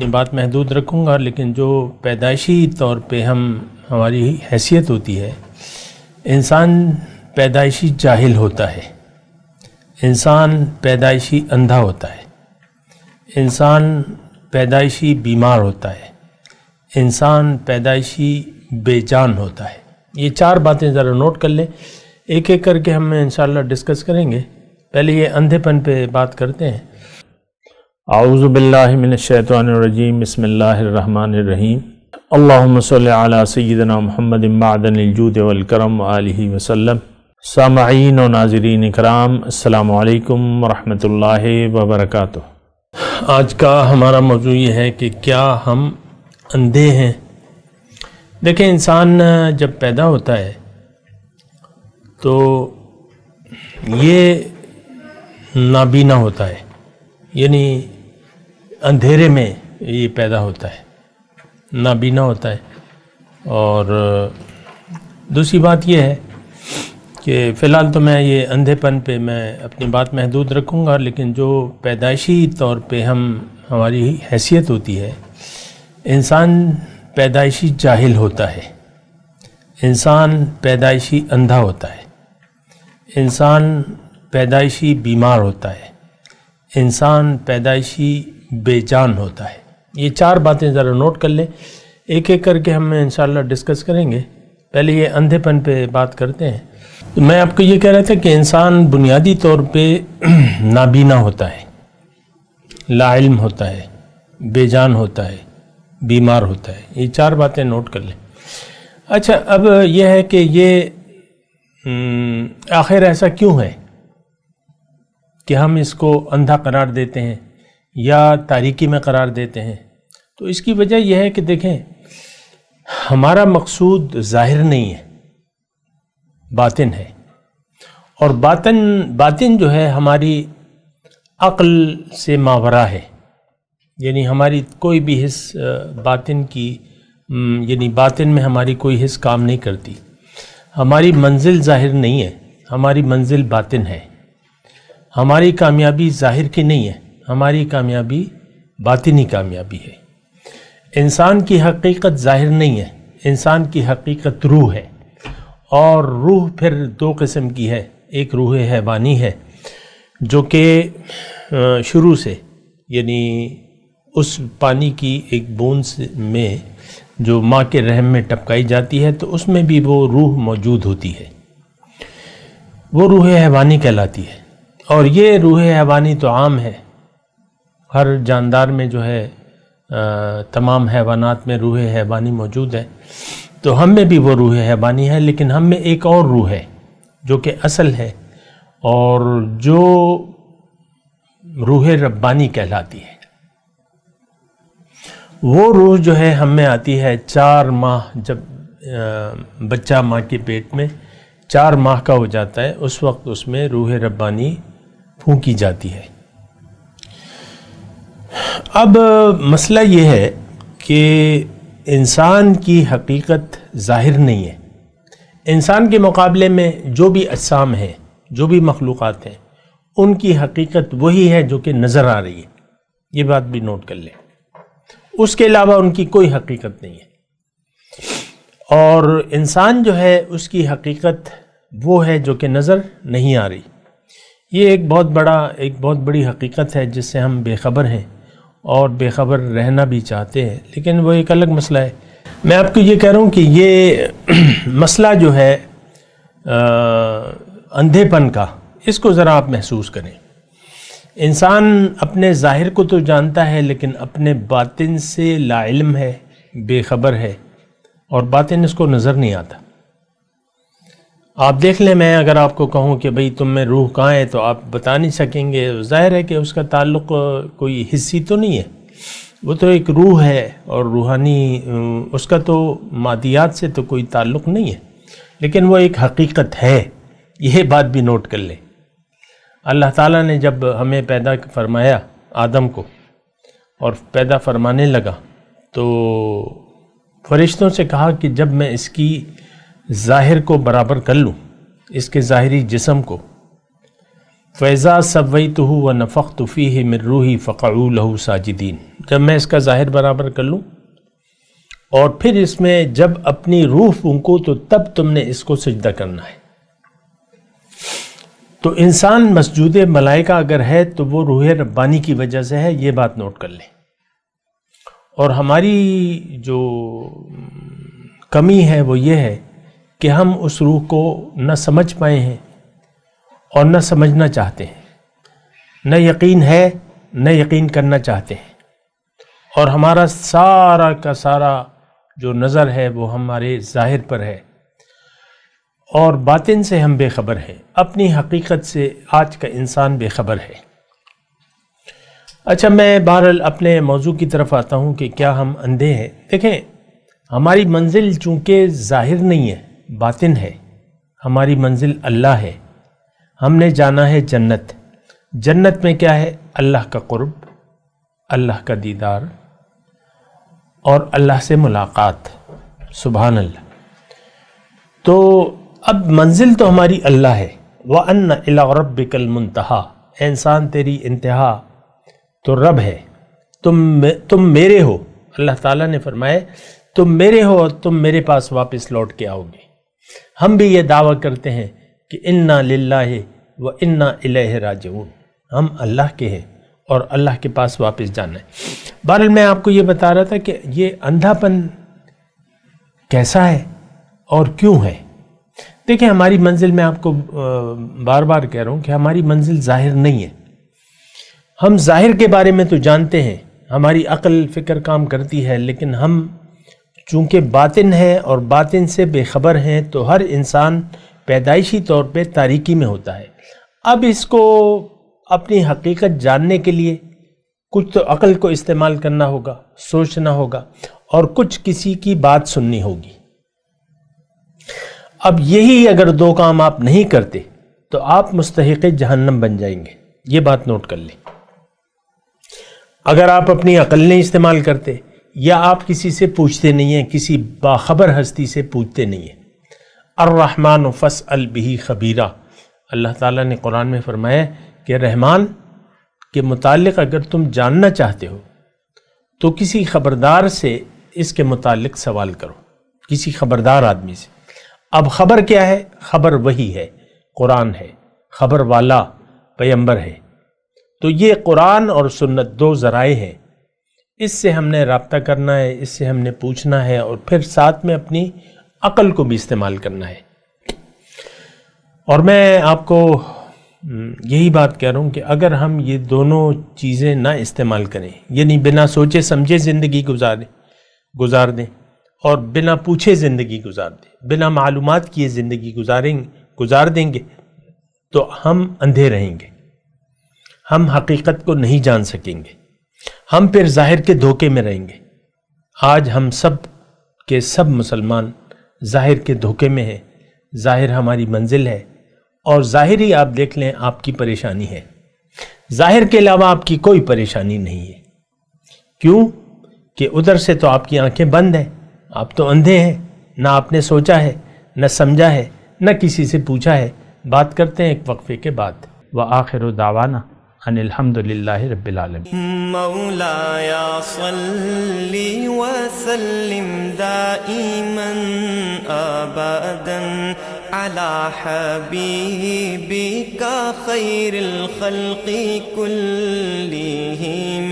اپنی بات محدود رکھوں گا، لیکن جو پیدائشی طور پہ ہماری حیثیت ہوتی ہے، انسان پیدائشی جاہل ہوتا ہے، انسان پیدائشی اندھا ہوتا ہے، انسان پیدائشی بیمار ہوتا ہے، انسان پیدائشی بے جان ہوتا ہے۔ یہ چار باتیں ذرا نوٹ کر لیں، ایک ایک کر کے ہم انشاءاللہ ڈسکس کریں گے۔ پہلے یہ اندھے پن پہ بات کرتے ہیں۔ اعوذ باللہ من الشیطان الرجیم، بسم اللہ الرحمن الرحیم۔ اللہم صلی علی سیدنا محمد معدن الجود والکرم وآلہ وسلم۔ سامعین و ناظرین اکرام، السلام علیکم ورحمۃ اللہ وبرکاتہ۔ آج کا ہمارا موضوع یہ ہے کہ کیا ہم اندھے ہیں؟ دیکھیں، انسان جب پیدا ہوتا ہے تو یہ نابینا ہوتا ہے، یعنی اندھیرے میں یہ پیدا ہوتا ہے، نابینا ہوتا ہے۔ اور دوسری بات یہ ہے کہ فی الحال تو میں یہ اندھے پن پہ میں اپنی بات محدود رکھوں گا، لیکن جو پیدائشی طور پہ ہماری حیثیت ہوتی ہے، انسان پیدائشی جاہل ہوتا ہے، انسان پیدائشی اندھا ہوتا ہے، انسان پیدائشی بیمار ہوتا ہے، انسان پیدائشی بے جان ہوتا ہے۔ یہ چار باتیں ذرا نوٹ کر لیں، ایک ایک کر کے ہم انشاءاللہ ڈسکس کریں گے۔ پہلے یہ اندھے پن پہ بات کرتے ہیں۔ تو میں آپ کو یہ کہہ رہا تھا کہ انسان بنیادی طور پہ نابینا ہوتا ہے، لا علم ہوتا ہے، بے جان ہوتا ہے، بیمار ہوتا ہے۔ یہ چار باتیں نوٹ کر لیں۔ اچھا، اب یہ ہے کہ یہ آخر ایسا کیوں ہے کہ ہم اس کو اندھا قرار دیتے ہیں یا تاریکی میں قرار دیتے ہیں؟ تو اس کی وجہ یہ ہے کہ دیکھیں، ہمارا مقصود ظاہر نہیں ہے، باطن ہے۔ اور باطن جو ہے ہماری عقل سے ماورا ہے، یعنی ہماری کوئی بھی حس باطن کی یعنی باطن میں ہماری کوئی حس کام نہیں کرتی۔ ہماری منزل ظاہر نہیں ہے، ہماری منزل باطن ہے۔ ہماری کامیابی ظاہر کی نہیں ہے، ہماری کامیابی باطنی کامیابی ہے۔ انسان کی حقیقت ظاہر نہیں ہے، انسان کی حقیقت روح ہے۔ اور روح پھر دو قسم کی ہے، ایک روح حیوانی ہے جو کہ شروع سے، یعنی اس پانی کی ایک بوند میں جو ماں کے رحم میں ٹپکائی جاتی ہے تو اس میں بھی وہ روح موجود ہوتی ہے، وہ روح حیوانی کہلاتی ہے۔ اور یہ روح حیوانی تو عام ہے، ہر جاندار میں جو ہے، تمام حیوانات میں روح حیوانی موجود ہے۔ تو ہم میں بھی وہ روح حیوانی ہے، لیکن ہم میں ایک اور روح ہے جو کہ اصل ہے، اور جو روح ربانی کہلاتی ہے۔ وہ روح جو ہے ہم میں آتی ہے 4 ماہ، جب بچہ ماں کے پیٹ میں 4 ماہ کا ہو جاتا ہے، اس وقت اس میں روح ربانی پھونکی جاتی ہے۔ اب مسئلہ یہ ہے کہ انسان کی حقیقت ظاہر نہیں ہے۔ انسان کے مقابلے میں جو بھی اجسام ہیں، جو بھی مخلوقات ہیں، ان کی حقیقت وہی ہے جو کہ نظر آ رہی ہے۔ یہ بات بھی نوٹ کر لیں، اس کے علاوہ ان کی کوئی حقیقت نہیں ہے۔ اور انسان جو ہے اس کی حقیقت وہ ہے جو کہ نظر نہیں آ رہی۔ یہ ایک بہت بڑی حقیقت ہے جس سے ہم بے خبر ہیں اور بے خبر رہنا بھی چاہتے ہیں، لیکن وہ ایک الگ مسئلہ ہے۔ میں آپ کو یہ کہہ رہا ہوں کہ یہ مسئلہ جو ہے اندھے پن کا، اس کو ذرا آپ محسوس کریں۔ انسان اپنے ظاہر کو تو جانتا ہے، لیکن اپنے باطن سے لا علم ہے، بے خبر ہے، اور باطن اس کو نظر نہیں آتا۔ آپ دیکھ لیں، میں اگر آپ کو کہوں کہ بھئی تم میں روح کہاں ہے تو آپ بتا نہیں سکیں گے۔ ظاہر ہے کہ اس کا تعلق کوئی حسی تو نہیں ہے، وہ تو ایک روح ہے، اور روحانی اس کا تو مادیات سے تو کوئی تعلق نہیں ہے، لیکن وہ ایک حقیقت ہے۔ یہ بات بھی نوٹ کر لیں۔ اللہ تعالیٰ نے جب ہمیں پیدا فرمایا، آدم کو، اور پیدا فرمانے لگا، تو فرشتوں سے کہا کہ جب میں اس کی ظاہر کو برابر کر لوں، اس کے ظاہری جسم کو، فَإِذَا سَوَّيْتُهُ وَنَفَخْتُ فِيهِ مِن رُوحِي فَقَعُوا لَهُ سَاجِدِينَ، جب میں اس کا ظاہر برابر کر لوں اور پھر اس میں جب اپنی روح پھونکوں تو تب تم نے اس کو سجدہ کرنا ہے. تو انسان مسجود ملائکہ اگر ہے تو وہ روح ربانی کی وجہ سے ہے، یہ بات نوٹ کر لیں. اور ہماری جو کمی ہے وہ یہ ہے کہ ہم اس روح کو نہ سمجھ پائے ہیں اور نہ سمجھنا چاہتے ہیں، نہ یقین ہے نہ یقین کرنا چاہتے ہیں، اور ہمارا سارا کا سارا جو نظر ہے وہ ہمارے ظاہر پر ہے اور باطن سے ہم بے خبر ہیں، اپنی حقیقت سے آج کا انسان بے خبر ہے. اچھا، میں بہرحال اپنے موضوع کی طرف آتا ہوں کہ کیا ہم اندھے ہیں؟ دیکھیں، ہماری منزل چونکہ ظاہر نہیں ہے، باطن ہے. ہماری منزل اللہ ہے. ہم نے جانا ہے جنت. جنت میں کیا ہے؟ اللہ کا قرب، اللہ کا دیدار اور اللہ سے ملاقات. سبحان اللہ. تو اب منزل تو ہماری اللہ ہے. وَأَنَّ إِلَىٰ رَبِّكَ الْمُنْتَهَىٰ، اے انسان تیری انتہا تو رب ہے. تم میرے ہو. اللہ تعالیٰ نے فرمایا تم میرے ہو اور تم میرے پاس واپس لوٹ کے آؤ گے. ہم بھی یہ دعویٰ کرتے ہیں کہ اِنَّا لِلَّهِ وَإِنَّا إِلَيْهِ راجعون. ہم اللہ کے ہیں اور اللہ کے پاس واپس جانا ہے. بہرحال میں آپ کو یہ بتا رہا تھا کہ یہ اندھا پن کیسا ہے اور کیوں ہے. دیکھیں، ہماری منزل، میں آپ کو بار بار کہہ رہا ہوں کہ ہماری منزل ظاہر نہیں ہے. ہم ظاہر کے بارے میں تو جانتے ہیں، ہماری عقل فکر کام کرتی ہے، لیکن ہم چونکہ باطن ہے اور باطن سے بے خبر ہیں تو ہر انسان پیدائشی طور پہ تاریکی میں ہوتا ہے. اب اس کو اپنی حقیقت جاننے کے لیے کچھ تو عقل کو استعمال کرنا ہوگا، سوچنا ہوگا، اور کچھ کسی کی بات سننی ہوگی. اب یہی اگر دو کام آپ نہیں کرتے تو آپ مستحق جہنم بن جائیں گے. یہ بات نوٹ کر لیں. اگر آپ اپنی عقل نہیں استعمال کرتے یا آپ کسی سے پوچھتے نہیں ہیں، کسی باخبر ہستی سے پوچھتے نہیں ہیں. الرحمن فاسأل بہ خبیرہ، اللہ تعالیٰ نے قرآن میں فرمایا کہ رحمان کے متعلق اگر تم جاننا چاہتے ہو تو کسی خبردار سے اس کے متعلق سوال کرو، کسی خبردار آدمی سے. اب خبر کیا ہے؟ خبر وہی ہے، قرآن ہے. خبر والا پیغمبر ہے. تو یہ قرآن اور سنت دو ذرائع ہیں. اس سے ہم نے رابطہ کرنا ہے، اس سے ہم نے پوچھنا ہے، اور پھر ساتھ میں اپنی عقل کو بھی استعمال کرنا ہے. اور میں آپ کو یہی بات کہہ رہا ہوں کہ اگر ہم یہ دونوں چیزیں نہ استعمال کریں، یعنی بنا سوچے سمجھے زندگی گزار دیں اور بنا پوچھے زندگی گزار دیں، بنا معلومات کیے زندگی گزار دیں گے، تو ہم اندھے رہیں گے. ہم حقیقت کو نہیں جان سکیں گے. ہم پھر ظاہر کے دھوکے میں رہیں گے. آج ہم سب کے سب مسلمان ظاہر کے دھوکے میں ہیں. ظاہر ہماری منزل ہے اور ظاہر ہی آپ دیکھ لیں آپ کی پریشانی ہے. ظاہر کے علاوہ آپ کی کوئی پریشانی نہیں ہے. کیوں کہ ادھر سے تو آپ کی آنکھیں بند ہیں، آپ تو اندھے ہیں. نہ آپ نے سوچا ہے، نہ سمجھا ہے، نہ کسی سے پوچھا ہے. بات کرتے ہیں ایک وقفے کے بعد. وآخر دعوانا ان الحمد للہ رب العالمین. مولایا صلی وسلم دائما ابدا على حبیبک خیر الخلق کلہم.